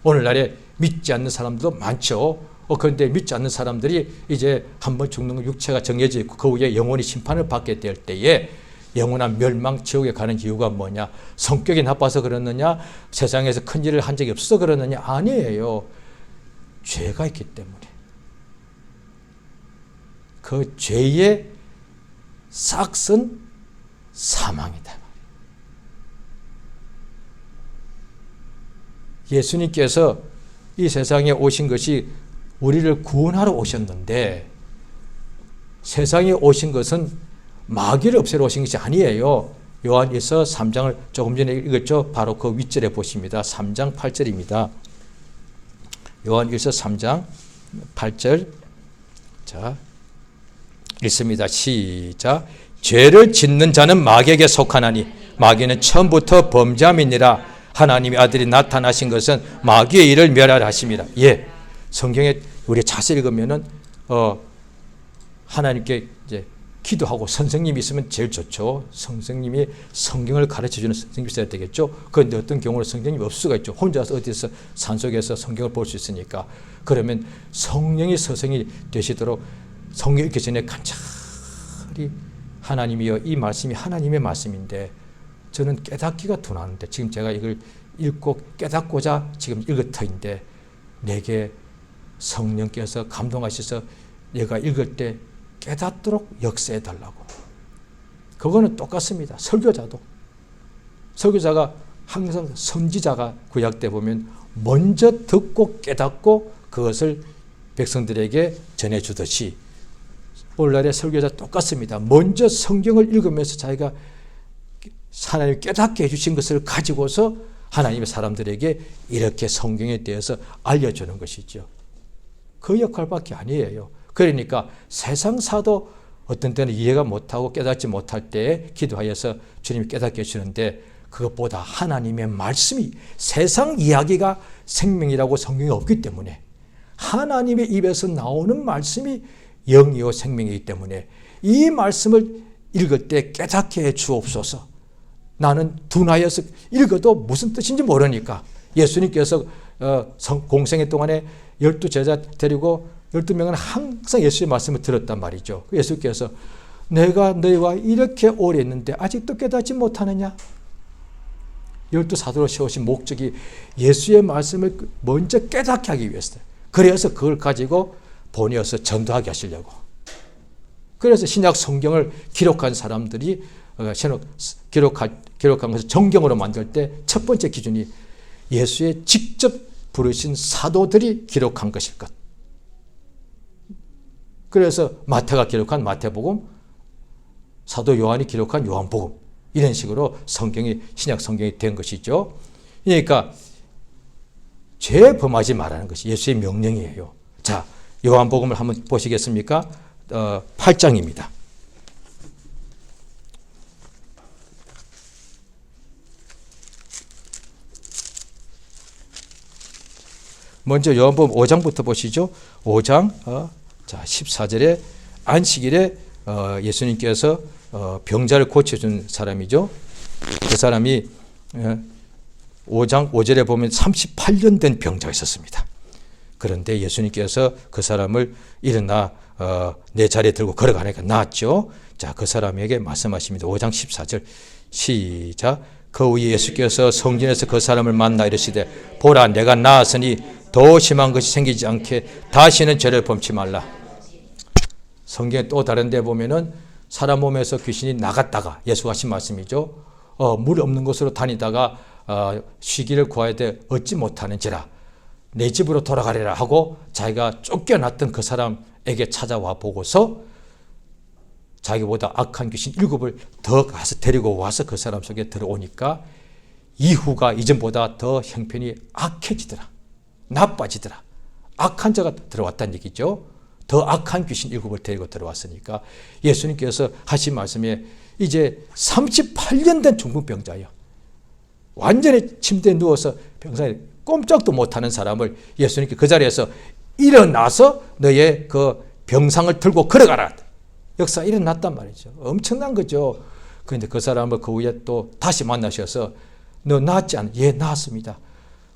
오늘날에 믿지 않는 사람들도 많죠. 그런데 믿지 않는 사람들이 이제 한번 죽는 육체가 정해져 있고 그 후에 영원히 심판을 받게 될 때에 영원한 멸망 지옥에 가는 이유가 뭐냐? 성격이 나빠서 그러느냐? 세상에서 큰 일을 한 적이 없어서 그러느냐? 아니에요. 죄가 있기 때문에. 그 죄의 싹은 사망이다. 예수님께서 이 세상에 오신 것이 우리를 구원하러 오셨는데 세상에 오신 것은 마귀를 없애러 오신 것이 아니에요. 요한일서 3장을 조금 전에 읽었죠. 바로 그 윗절에 보십니다. 3장 8절입니다. 요한일서 3장 8절. 자, 읽습니다. 시작. 죄를 짓는 자는 마귀에게 속하나니 마귀는 처음부터 범죄함이니라. 하나님의 아들이 나타나신 것은 마귀의 일을 멸하라 하심이라. 예, 성경에 우리 자세히 읽으면은 하나님께 이제 기도하고 선생님이 있으면 제일 좋죠. 선생님이 성경을 가르쳐주는 선생님이 있어야 되겠죠. 그런데 어떤 경우는 선생님이 없을 수가 있죠. 혼자서 어디서 산속에서 성경을 볼 수 있으니까. 그러면 성령이 서성이 되시도록 성경 읽기 전에 간절히 그리 하나님이여, 이 말씀이 하나님의 말씀인데 저는 깨닫기가 둔하는데, 지금 제가 이걸 읽고 깨닫고자 지금 읽을 터인데 내게 성령께서 감동하셔서 내가 읽을 때 깨닫도록 역사해 달라고. 그거는 똑같습니다. 설교자가 항상 선지자가 구약 때 보면 먼저 듣고 깨닫고 그것을 백성들에게 전해주듯이 오늘날의 설교자 똑같습니다. 먼저 성경을 읽으면서 자기가 하나님 깨닫게 해주신 것을 가지고서 하나님의 사람들에게 이렇게 성경에 대해서 알려주는 것이죠. 그 역할밖에 아니에요. 그러니까 세상사도 어떤 때는 이해가 못하고 깨닫지 못할 때에 기도하여서 주님이 깨닫게 해주는데, 그것보다 하나님의 말씀이, 세상 이야기가 생명이라고 성경에 없기 때문에 하나님의 입에서 나오는 말씀이 영이요 생명이기 때문에 이 말씀을 읽을 때 깨닫게 해 주옵소서. 나는 둔하여서 읽어도 무슨 뜻인지 모르니까. 예수님께서 공생애 동안에 12제자 데리고 12명은 항상 예수의 말씀을 들었단 말이죠. 예수께서 내가 너희와 이렇게 오래 있는데 아직도 깨닫지 못하느냐? 12사도로 세우신 목적이 예수의 말씀을 먼저 깨닫게 하기 위해서다. 그래서 그걸 가지고 보내어서 전도하게 하시려고. 그래서 신약 성경을 기록한 사람들이 기록한 것을 정경으로 만들 때 첫 번째 기준이 예수의 직접 부르신 사도들이 기록한 것일 것. 그래서 마태가 기록한 마태복음, 사도 요한이 기록한 요한복음, 이런 식으로 성경이, 신약 성경이 된 것이죠. 그러니까 죄 범하지 말라는 것이 예수의 명령이에요. 자, 요한복음을 한번 보시겠습니까? 8장입니다. 먼저 요한복음 5장부터 보시죠. 5장 14절에 안식일에 예수님께서 병자를 고쳐준 사람이죠. 그 사람이 5장 5절에 보면 38년 된 병자가 있었습니다. 그런데 예수님께서 그 사람을 일어나 내 자리에 들고 걸어가니까 나았죠. 자, 그 사람에게 말씀하십니다. 5장 14절 시작. 그 후에 예수께서 성전에서 그 사람을 만나 이르시되 보라, 내가 나았으니 더 심한 것이 생기지 않게 다시는 죄를 범치 말라. 성경에 또 다른 데 보면은 사람 몸에서 귀신이 나갔다가, 예수가 하신 말씀이죠. 물 없는 곳으로 다니다가 쉬기를 구해야 돼 얻지 못하는지라 내 집으로 돌아가리라 하고 자기가 쫓겨났던 그 사람에게 찾아와 보고서 자기보다 악한 귀신 7을 더 가서 데리고 와서 그 사람 속에 들어오니까 이후가 이전보다 더 형편이 악해지더라. 나빠지더라. 악한 자가 들어왔다는 얘기죠. 더 악한 귀신 7을 데리고 들어왔으니까 예수님께서 하신 말씀에 이제 38년 된 중풍병자예요. 완전히 침대에 누워서 병상에 꼼짝도 못하는 사람을 예수님께 그 자리에서 일어나서 너의 그 병상을 들고 걸어가라. 역사가 일어났단 말이죠. 엄청난 거죠. 그런데 그 사람을 그 후에 또 다시 만나셔서 너 나았지 않아? 예, 나았습니다.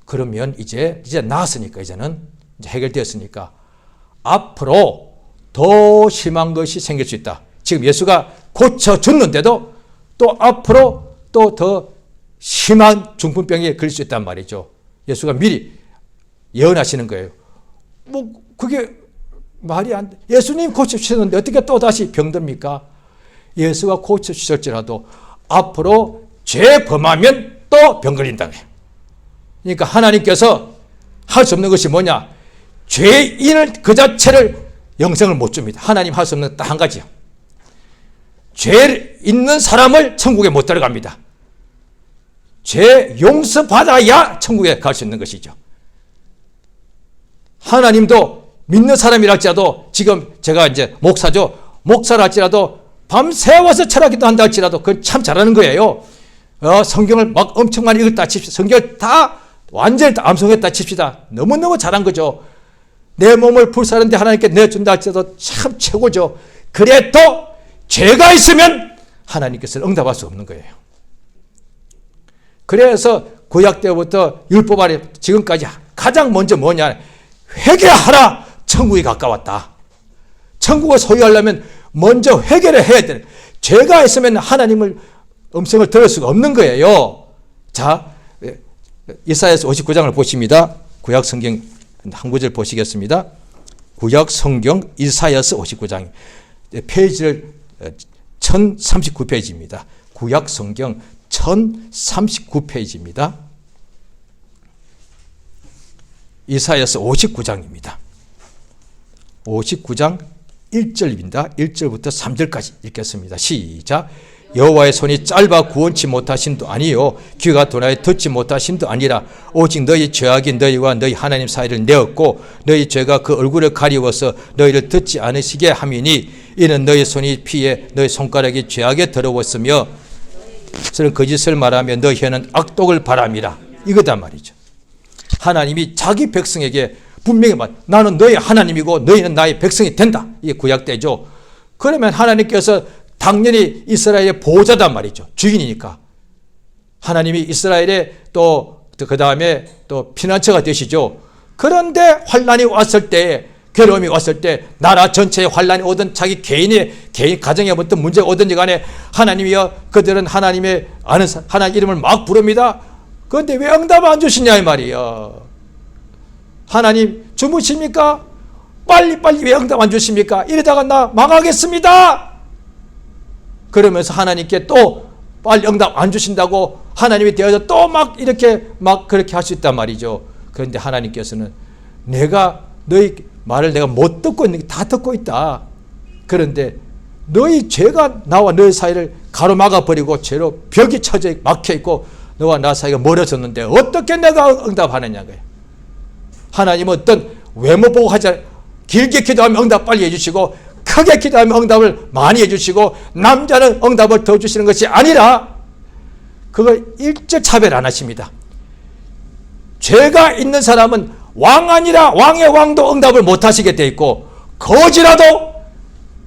그러면 이제 나았으니까 이제는 이제 해결되었으니까 앞으로 더 심한 것이 생길 수 있다. 지금 예수가 고쳐줬는데도 또 앞으로 또 더 심한 중풍병에 걸릴 수 있단 말이죠. 예수가 미리 예언하시는 거예요. 뭐 그게 말이 안 돼. 예수님 고쳐주셨는데 어떻게 또 다시 병듭니까? 예수가 고쳐주셨지라도 앞으로 죄 범하면 또 병 걸린다고 해요. 그러니까 하나님께서 할 수 없는 것이 뭐냐? 죄인을 그 자체를 영생을 못 줍니다. 하나님 할 수 없는 딱 한 가지요. 죄 있는 사람을 천국에 못 들어갑니다. 죄 용서받아야 천국에 갈 수 있는 것이죠. 하나님도 믿는 사람이라 할지라도, 지금 제가 이제 목사죠. 목사라 할지라도 밤새워서 철학기도 한다 할지라도 그건 참 잘하는 거예요. 성경을 막 엄청 많이 읽었다 칩시다. 성경을 다 완전히 다 암송했다 칩시다. 너무너무 잘한 거죠. 내 몸을 불사르는데 하나님께 내준다 할지라도 참 최고죠. 그래도 죄가 있으면 하나님께서 응답할 수 없는 거예요. 그래서 구약 때부터 율법 아래 지금까지 가장 먼저 뭐냐? 회개하라! 천국이 가까웠다. 천국을 소유하려면 먼저 회개를 해야 돼. 죄가 있으면 하나님을 음성을 들을 수가 없는 거예요. 자, 이사야서 59장을 보십니다. 구약 성경 한 구절 보시겠습니다. 구약 성경 이사야서 59장 페이지를 1039페이지입니다. 구약 성경 1039페이지입니다. 이사야서 59장입니다. 59장 1절입니다. 1절부터 3절까지 읽겠습니다. 시작. 여호와의 손이 짧아 구원치 못하심도 아니요 귀가 둔하여 듣지 못하심도 아니라 오직 너희 죄악이 너희와 너희 하나님 사이를 내었고 너희 죄가 그 얼굴을 가리워서 너희를 듣지 않으시게 함이니 이는 너희 손이 피해 너희 손가락이 죄악에 더러웠으며 서로 거짓을 말하며 너희 혀는 악독을 바람이라. 이거단 말이죠. 하나님이 자기 백성에게 분명히 나는 너희 하나님이고 너희는 나의 백성이 된다. 이게 구약 때죠. 그러면 하나님께서 당연히 이스라엘의 보호자단 말이죠. 주인이니까. 하나님이 이스라엘의 또 그 다음에 또 피난처가 되시죠. 그런데 환난이 왔을 때, 괴로움이 왔을 때, 나라 전체에 환난이 오든 자기 개인 가정에 어떤 문제가 오든지 간에 하나님이여 그들은 하나님의 아는 하나님 이름을 막 부릅니다. 그런데 왜 응답 안 주시냐 이 말이에요. 하나님 주무십니까? 빨리 왜 응답 안 주십니까? 이러다가 나 망하겠습니다. 그러면서 하나님께 또 빨리 응답 안 주신다고 하나님이 되어서 또 막 이렇게 막 그렇게 할 수 있단 말이죠. 그런데 하나님께서는 내가 너희 말을 내가 못 듣고 있는 게 다 듣고 있다. 그런데 너희 죄가 나와 너희 사이를 가로막아 버리고 죄로 벽이 쳐져 막혀 있고 너와 나 사이가 멀어졌는데 어떻게 내가 응답하느냐고요. 하나님은 어떤 외모 보고 하자 길게 기도하면 응답 빨리 해주시고 크게 기도하면 응답을 많이 해주시고 남자는 응답을 더 주시는 것이 아니라 그걸 일절 차별 안 하십니다. 죄가 있는 사람은 왕 아니라 왕의 왕도 응답을 못 하시게 돼 있고 거지라도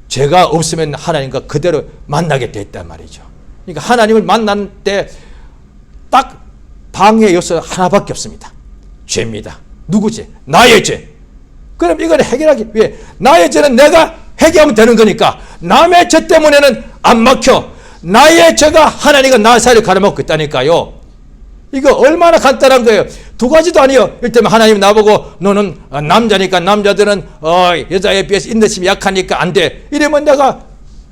죄가 없으면 하나님과 그대로 만나게 돼 있단 말이죠. 그러니까 하나님을 만날 때 딱 방해 요소 하나밖에 없습니다. 죄입니다. 누구 죄? 나의 죄. 그럼 이걸 해결하기 위해 나의 죄는 내가 해결하면 되는 거니까 남의 죄 때문에는 안 막혀. 나의 죄가 하나님과 나 사이를 가로막고 있다니까요. 이거 얼마나 간단한 거예요. 두 가지도 아니에요. 일테면 하나님 나보고 너는 남자니까 남자들은 여자에 비해서 인내심이 약하니까 안 돼. 이러면 내가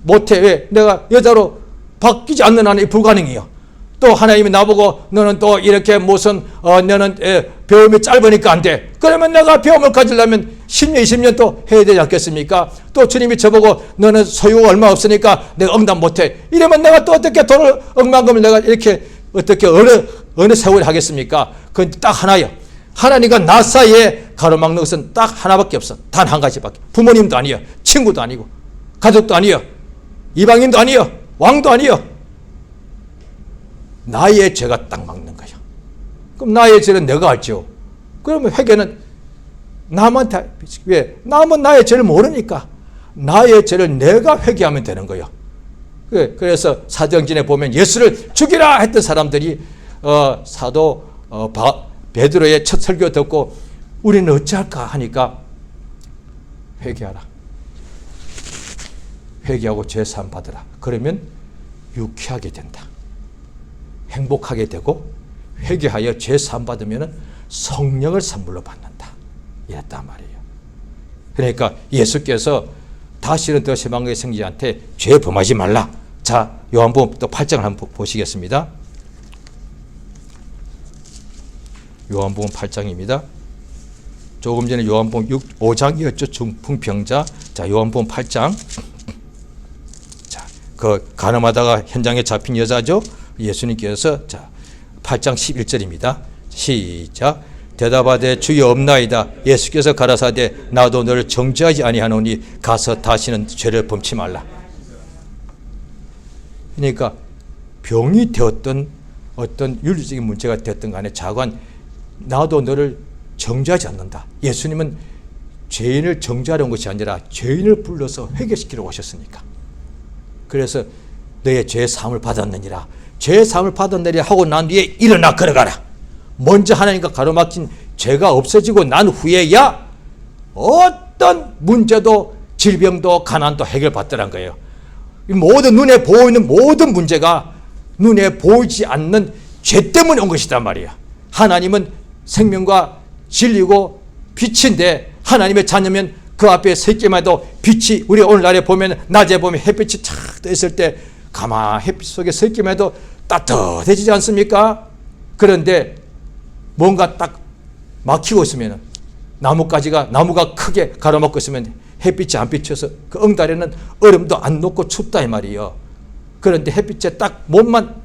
못해. 왜? 내가 여자로 바뀌지 않는 한은 불가능해요. 또 하나님이 나보고 너는 또 이렇게 무슨 너는 배움이 짧으니까 안 돼. 그러면 내가 배움을 가지려면 10년 20년 또 해야 되지 않겠습니까? 또 주님이 저보고 너는 소유가 얼마 없으니까 내가 응답 못해. 이러면 내가 또 어떻게 돈을 억만금을 내가 이렇게 어떻게 어느 세월에 하겠습니까? 그건 딱 하나예요. 하나님과 나 사이에 가로막는 것은 딱 하나밖에 없어. 단 한 가지밖에. 부모님도 아니에요. 친구도 아니고 가족도 아니에요. 이방인도 아니에요. 왕도 아니에요. 나의 죄가 딱 막는 거예요. 그럼 나의 죄는 내가 알죠. 그러면 회개는 남한테, 왜? 남은 나의 죄를 모르니까 나의 죄를 내가 회개하면 되는 거예요. 그래서 사도행전에 보면 예수를 죽이라 했던 사람들이 사도 베드로의 첫 설교 듣고 우리는 어찌할까 하니까 회개하라. 회개하고 죄 사함 받으라. 그러면 유쾌하게 된다. 행복하게 되고 회개하여 죄 사함 받으면 성령을 선물로 받는다. 이랬단 말이에요. 그러니까 예수께서 다시는 더 세방의 성지한테 죄 범하지 말라. 자, 요한복음 또 8장을 한번 보시겠습니다. 요한복음 8장입니다. 조금 전에 요한복음 5장이었죠. 중풍병자. 자, 요한복음 8장. 자, 그 간음하다가 현장에 잡힌 여자죠. 예수님께서 자 8장 11절입니다. 시작. 대답하되 주여 없나이다. 예수께서 가라사대 나도 너를 정죄하지 아니하노니 가서 다시는 죄를 범치 말라. 그러니까 병이 되었던 어떤 윤리적인 문제가 되었던 간에 자관 나도 너를 정죄하지 않는다. 예수님은 죄인을 정죄하려는 것이 아니라 죄인을 불러서 회개시키려고 하셨으니까. 그래서 너의 죄 사함을 받았느니라. 죄 사함을 받았느니라 하고 난 뒤에 일어나 걸어가라. 먼저 하나님과 가로막힌 죄가 없어지고 난 후에야 어떤 문제도 질병도 가난도 해결받더란 거예요. 모든 눈에 보이는 모든 문제가 눈에 보이지 않는 죄 때문에 온 것이단 말이에요. 하나님은 생명과 진리고 빛인데 하나님의 자녀면 그 앞에 서 있기만 해도 빛이, 우리 오늘날에 보면 낮에 보면 햇빛이 착 떠 있을 때 가만히 햇빛 속에 서 있기만 해도 따뜻해지지 않습니까? 그런데 뭔가 딱 막히고 있으면 나무가 크게 가로막고 있으면 햇빛이 안 비쳐서 그 엉다리는 얼음도 안 녹고 춥다 이 말이에요. 그런데 햇빛에 딱 몸만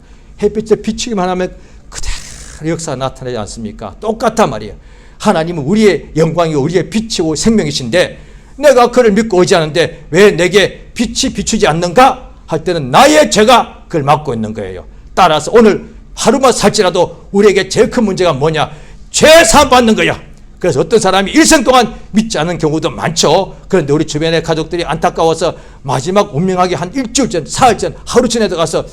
햇빛에 비추기만 하면 그대로 역사가 나타나지 않습니까? 똑같단 말이에요. 하나님은 우리의 영광이고 우리의 빛이고 생명이신데 내가 그를 믿고 의지하는데 왜 내게 빛이 비추지 않는가 할 때는 나의 죄가 그걸 막고 있는 거예요. 따라서 오늘 하루만 살지라도 우리에게 제일 큰 문제가 뭐냐? 죄 사함 받는 거야. 그래서 어떤 사람이 일생 동안 믿지 않는 경우도 많죠. 그런데 우리 주변의 가족들이 안타까워서 마지막 운명하기 한 일주일 전, 사흘 전, 하루 전에 들어가서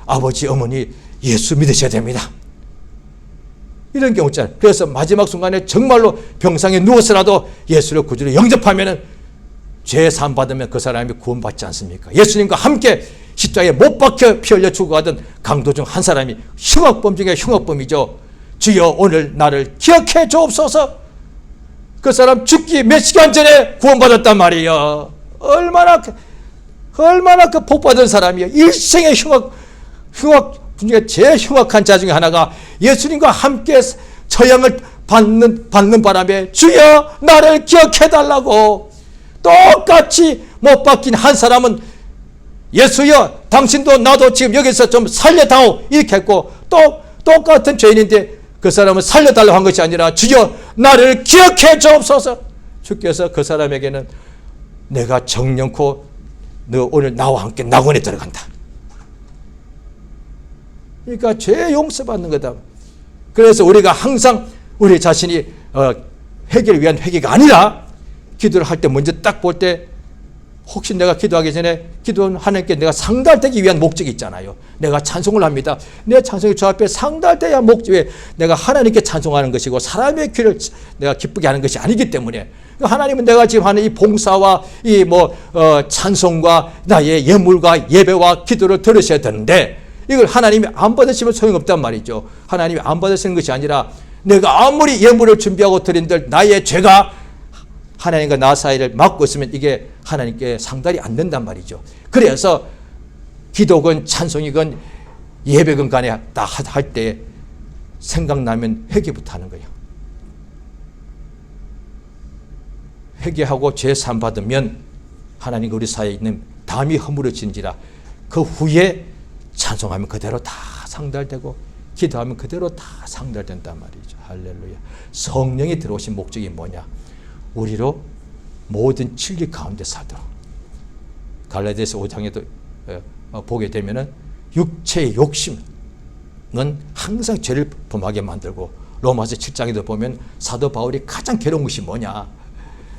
아버지, 어머니 예수 믿으셔야 됩니다. 이런 경우 있잖아요. 그래서 마지막 순간에 정말로 병상에 누워서라도 예수를 구주로 영접하면 죄 사함 받으면 그 사람이 구원받지 않습니까? 예수님과 함께 십자가에 못 박혀 피 흘려 죽어가던 강도 중 한 사람이 흉악범 중에 흉악범이죠. 주여 오늘 나를 기억해 주옵소서. 그 사람 죽기 몇 시간 전에 구원받았단 말이에요. 얼마나 그 복받은 사람이에요. 일생의 흉악 중에 제일 흉악한 자 중에 하나가 예수님과 함께 처형을 받는 바람에 주여 나를 기억해 달라고. 똑같이 못 박힌 한 사람은 예수여 당신도 나도 지금 여기서 좀 살려다오 이렇게 했고, 또 똑같은 죄인인데 그 사람은 살려달라고 한 것이 아니라 주여 나를 기억해 주옵소서. 주께서 그 사람에게는 내가 정령코 너 오늘 나와 함께 낙원에 들어간다. 그러니까 죄 용서받는 거다. 그래서 우리가 항상 우리 자신이 회개를 위한 회개가 아니라 기도를 할 때 먼저 딱 볼 때 혹시 내가 기도하기 전에 기도는 하나님께 내가 상달되기 위한 목적이 있잖아요. 내가 찬송을 합니다. 내 찬송이 주 앞에 상달돼야 목적이 내가 하나님께 찬송하는 것이고 사람의 귀를 내가 기쁘게 하는 것이 아니기 때문에 하나님은 내가 지금 하는 이 봉사와 이 찬송과 나의 예물과 예배와 기도를 들으셔야 되는데 이걸 하나님이 안 받으시면 소용없단 말이죠. 하나님이 안 받으시는 것이 아니라 내가 아무리 예물을 준비하고 드린들 나의 죄가 하나님과 나 사이를 막고 있으면 이게 하나님께 상달이 안 된단 말이죠. 그래서 기도건 찬송이건 예배건 간에 다 할 때 생각나면 회개부터 하는 거예요. 회개하고 죄 사함 받으면 하나님과 우리 사이에 있는 담이 허물어진지라 그 후에 찬송하면 그대로 다 상달되고 기도하면 그대로 다 상달된단 말이죠. 할렐루야. 성령이 들어오신 목적이 뭐냐? 우리로 모든 진리 가운데 살도록. 갈라디아서 5장에도 보게 되면은 육체의 욕심은 항상 죄를 범하게 만들고, 로마서 7장에도 보면 사도 바울이 가장 괴로운 것이 뭐냐?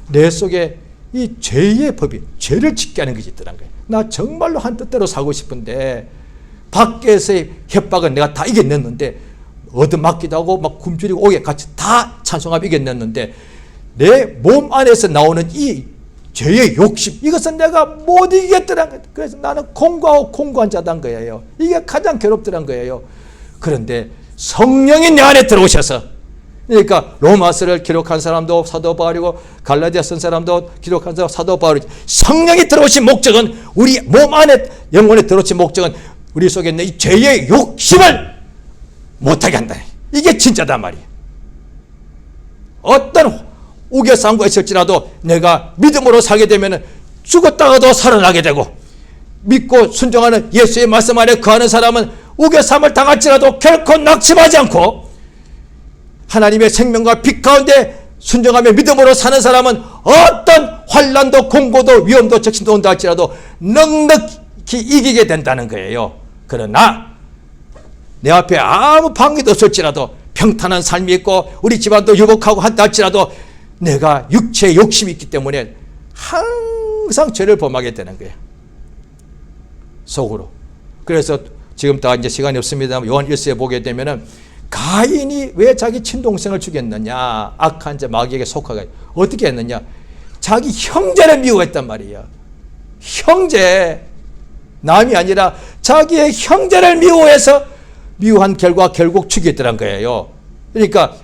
내 속에 이 죄의 법이 죄를 짓게 하는 것이 있더란 거예요. 나 정말로 한 뜻대로 살고 싶은데 밖에서의 협박은 내가 다 이겨냈는데, 얻어맞기도 하고 막 굶주리고 오게 같이 다 찬송하며 이겨냈는데 내 몸 안에서 나오는 이 죄의 욕심, 이것은 내가 못 이기겠더란 거예요. 그래서 나는 공고한 자단 거예요. 이게 가장 괴롭더란 거예요. 그런데 성령이 내 안에 들어오셔서, 그러니까 로마서를 기록한 사람도 사도 바울이고 갈라디아 쓴 사람도 기록한 사람 사도 바울이죠. 성령이 들어오신 목적은, 우리 몸 안에 영혼에 들어오신 목적은 우리 속에 있는 이 죄의 욕심을 못하게 한다. 이게 진짜단 말이에요. 어떤 우겨싸움과 있을지라도 내가 믿음으로 살게 되면 죽었다가도 살아나게 되고, 믿고 순종하는 예수의 말씀 안에 거하는 사람은 우겨싸움을 당할지라도 결코 낙심하지 않고 하나님의 생명과 빛 가운데 순종하며 믿음으로 사는 사람은 어떤 환난도 공고도 위험도 적신도 온다 할지라도 넉넉히 이기게 된다는 거예요. 그러나 내 앞에 아무 방해도 없을지라도 평탄한 삶이 있고 우리 집안도 유복하고 한다 할지라도 내가 육체의 욕심이 있기 때문에 항상 죄를 범하게 되는 거예요. 속으로. 그래서 지금 다 이제 시간이 없습니다만 요한 1서에 보게 되면은 가인이 왜 자기 친동생을 죽였느냐? 악한 자 마귀에게 속하게 어떻게 했느냐? 자기 형제를 미워했단 말이야. 형제, 남이 아니라 자기의 형제를 미워해서 미워한 결과 결국 죽였더란 거예요. 그러니까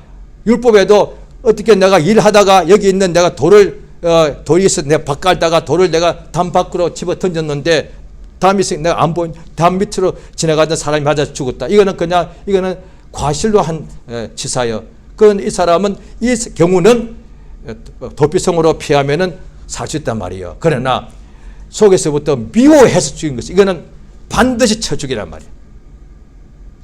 율법에도 어떻게 내가 일하다가 여기 있는 내가 돌이 있어 내가 바깥다가 돌을 내가 담 밖으로 집어 던졌는데 담이 내가 안 보인 담 밑으로 지나가던 사람이 맞아 죽었다. 이거는 과실로 한 치사예요. 그런 이 사람은 이 경우는 도피성으로 피하면은 살 수 있단 말이에요. 그러나 속에서부터 미워해서 죽인 것이 이거는 반드시 쳐 죽이란 말이에요.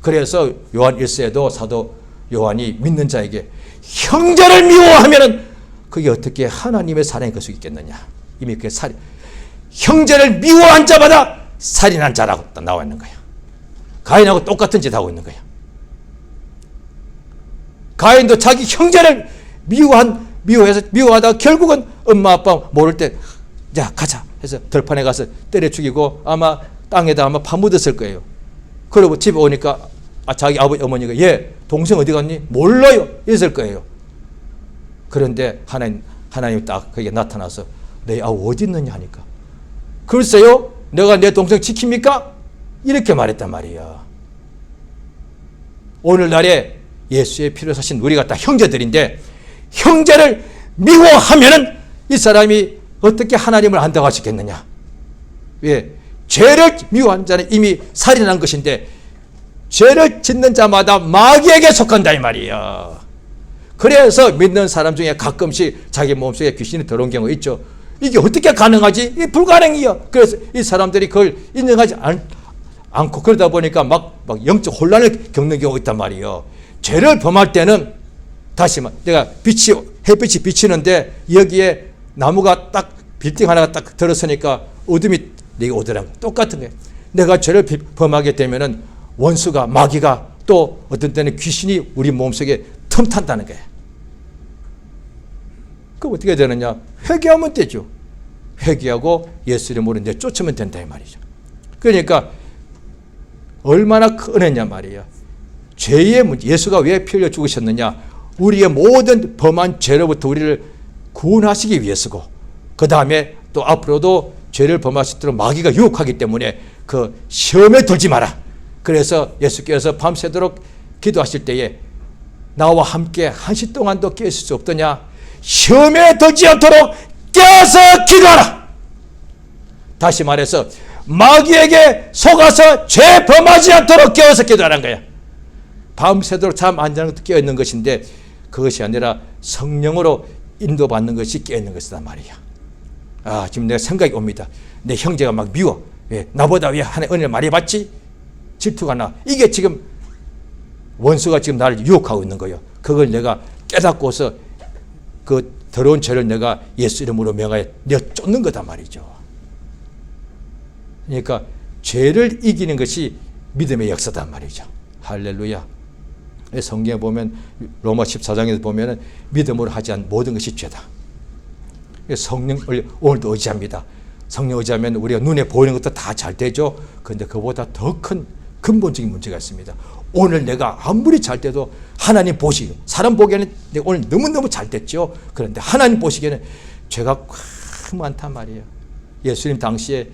그래서 요한 1서에도 사도 요한이 믿는 자에게 형제를 미워하면은 그게 어떻게 하나님의 사랑이 될 수 있겠느냐. 이미 그 형제를 미워한 자마다 살인한 자라고 나와 있는 거야. 가인하고 똑같은 짓 하고 있는 거야. 가인도 자기 형제를 미워하다가 결국은 엄마 아빠 모를 때 야 가자 해서 들판에 가서 때려 죽이고 아마 땅에다 아마 파묻었을 거예요. 그러고 집에 오니까 자기 아버지 어머니가 얘 동생 어디 갔니? 몰라요 이랬을 거예요. 그런데 하나님 딱 거기에 나타나서 내 아우 어디 있느냐 하니까 글쎄요 내가 내 동생 지킵니까? 이렇게 말했단 말이야. 오늘날에 예수의 피로 사신 우리가 다 형제들인데 형제를 미워하면은 이 사람이 어떻게 하나님을 안다고 하시겠느냐. 왜? 죄를 미워한 자는 이미 살인한 것인데 죄를 짓는 자마다 마귀에게 속한다 이 말이야. 그래서 믿는 사람 중에 가끔씩 자기 몸속에 귀신이 들어온 경우 있죠. 이게 어떻게 가능하지? 이게 불가능이요. 그래서 이 사람들이 그걸 인정하지 않고 그러다 보니까 막 영적 혼란을 겪는 경우가 있단 말이에요. 죄를 범할 때는 다시 내가 햇빛이 비치는데 여기에 나무가 딱 빌딩 하나가 딱 들어서니까 어둠이 내게 오더라고. 똑같은 거예요. 내가 죄를 범하게 되면은 원수가 마귀가 또 어떤 때는 귀신이 우리 몸속에 틈탄다는 거예요. 그럼 어떻게 되느냐? 회개하면 되죠. 회개하고 예수 이름으로 이제 쫓으면 된다 이 말이죠. 그러니까 얼마나 큰 은혜냐 말이에요. 죄의 문제, 예수가 왜 피 흘려 죽으셨느냐? 우리의 모든 범한 죄로부터 우리를 구원하시기 위해서고, 그 다음에 또 앞으로도 죄를 범할 수 있도록 마귀가 유혹하기 때문에 그 시험에 들지 마라. 그래서 예수께서 밤새도록 기도하실 때에 나와 함께 한시 동안도 깨 있을 수 없더냐? 시험에 들지 않도록 깨어서 기도하라. 다시 말해서 마귀에게 속아서 죄 범하지 않도록 깨어서 기도하라는 거야. 밤새도록 잠 안 자는 것도 깨어 있는 것인데 그것이 아니라 성령으로 인도받는 것이 깨어 있는 것이란 말이야. 지금 내가 생각이 옵니다. 내 형제가 막 미워. 왜? 나보다 왜 하나의 은혜를 많이 받지? 질투가 나. 이게 지금 원수가 지금 나를 유혹하고 있는 거예요. 그걸 내가 깨닫고서 그 더러운 죄를 내가 예수 이름으로 명하여 내가 쫓는 거다 말이죠. 그러니까 죄를 이기는 것이 믿음의 역사단 말이죠. 할렐루야. 성경에 보면 로마 14장에서 보면 믿음으로 하지 않은 모든 것이 죄다. 성령을 오늘도 의지합니다. 성령 의지하면 우리가 눈에 보이는 것도 다 잘 되죠. 그런데 그보다 더 큰 근본적인 문제가 있습니다. 오늘 내가 아무리 잘 돼도 하나님 보시기에, 사람 보기에는 내가 오늘 너무너무 잘 됐죠. 그런데 하나님 보시기에는 죄가 참 많단 말이에요. 예수님 당시에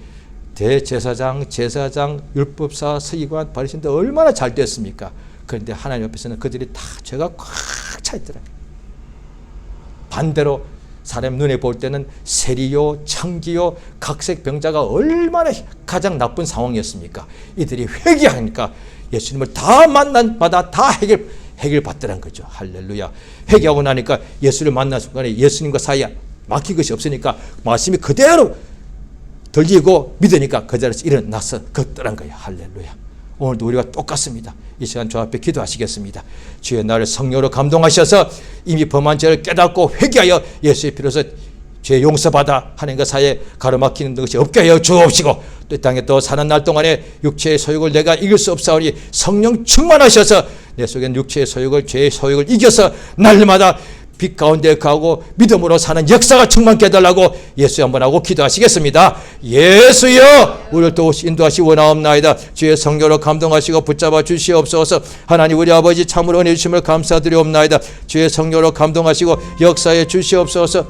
대제사장, 제사장, 율법사, 서기관, 바리새인들 얼마나 잘 됐습니까? 그런데 하나님 앞에서는 그들이 다 죄가 꽉 차 있더라고요. 반대로 사람 눈에 볼 때는 세리요, 창기요, 각색 병자가 얼마나 가장 나쁜 상황이었습니까? 이들이 회개하니까 예수님을 다 만난 마다 다 해결받더란 거죠. 할렐루야. 회개하고 나니까 예수를 만난 순간에 예수님과 사이에 막힌 것이 없으니까 말씀이 그대로 들리고 믿으니까 그 자리에서 일어나서 걷더란 거예요. 할렐루야. 오늘도 우리가 똑같습니다. 이 시간 주 앞에 기도하시겠습니다. 주의 나를 성령으로 감동하셔서 이미 범한 죄를 깨닫고 회개하여 예수의 피로서 죄 용서받아 하나님과 사이에 가로막히는 것이 없게 하여 주옵시고, 또 이 땅에 또 사는 날 동안에 육체의 소욕을 내가 이길 수 없사오니 성령 충만하셔서 내 속에 육체의 소욕을, 죄의 소욕을 이겨서 날마다 빛 가운데 가고 믿음으로 사는 역사가 충만케 해달라고 예수 한번 하고 기도하시겠습니다. 예수여 우리를 또 인도하시 원하옵나이다. 주의 성령으로 감동하시고 붙잡아 주시옵소서. 하나님 우리 아버지 참으로 은혜 주심을 감사드리옵나이다. 주의 성령으로 감동하시고 역사해 주시옵소서.